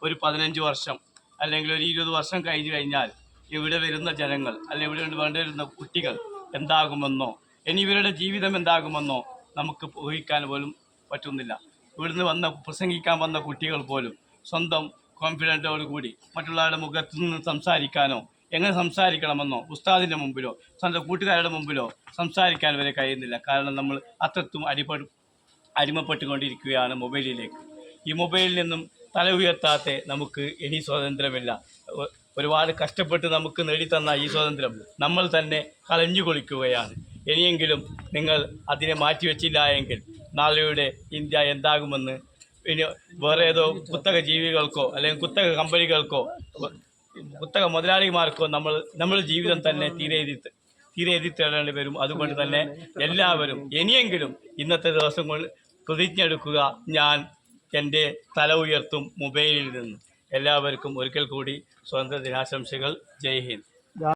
ഒരു 15 വർഷം അല്ലെങ്കിൽ ഒരു 20 വർഷം കഴിഞ്ഞു കഴിഞ്ഞാൽ ഇവിടെ വരുന്ന ജനങ്ങൾ അല്ലെങ്കിൽ ഇവിടെ വേണ്ടിവരുന്ന കുട്ടികൾ എന്താകുമെന്നോ ഇനി ഇവരുടെ ജീവിതം എന്താകുമെന്നോ നമുക്ക് ഊഹിക്കാൻ പോലും പറ്റുന്നില്ല. ഇവിടുന്ന് പ്രസംഗിക്കാൻ വന്ന കുട്ടികൾ പോലും സ്വന്തം കോൺഫിഡൻറ്റോട് കൂടി മറ്റുള്ളവരുടെ മുഖത്തു നിന്ന് സംസാരിക്കാനോ എങ്ങനെ സംസാരിക്കണമെന്നോ ഉസ്താദിൻ്റെ മുമ്പിലോ സ്വന്തം കൂട്ടുകാരുടെ മുമ്പിലോ സംസാരിക്കാൻ വരെ കഴിയുന്നില്ല. കാരണം നമ്മൾ അത്രത്തും അടിമപ്പെട്ടുകൊണ്ടിരിക്കുകയാണ് മൊബൈലിലേക്ക്. ഈ മൊബൈലിൽ നിന്നും തല ഉയർത്താത്ത നമുക്ക് ഇനി സ്വാതന്ത്ര്യമില്ല. ഒരുപാട് കഷ്ടപ്പെട്ട് നമുക്ക് നേടിത്തന്ന ഈ സ്വാതന്ത്ര്യം നമ്മൾ തന്നെ കളഞ്ഞു കൊളിക്കുകയാണ്. ഇനിയെങ്കിലും നിങ്ങൾ അതിനെ മാറ്റിവെച്ചില്ല എങ്കിൽ നാളെയുടെ ഇന്ത്യ എന്താകുമെന്ന് ഇനി വേറെ ഏതോ കുത്തക ജീവികൾക്കോ അല്ലെങ്കിൽ കുത്തക കമ്പനികൾക്കോ കുത്തക മുതലാളിമാർക്കോ നമ്മുടെ ജീവിതം തന്നെ തീരെ എതിർത്തേടേണ്ടി വരും. അതുകൊണ്ട് തന്നെ എല്ലാവരും ഇനിയെങ്കിലും ഇന്നത്തെ ദിവസം കൊണ്ട് പ്രതിജ്ഞ എടുക്കുക, ഞാൻ എൻ്റെ തല ഉയർത്തും മൊബൈലിൽ നിന്ന്. എല്ലാവർക്കും ഒരിക്കൽ കൂടി സ്വാതന്ത്ര്യ ദിനാശംസകൾ. ജയ് ഹിന്ദ്.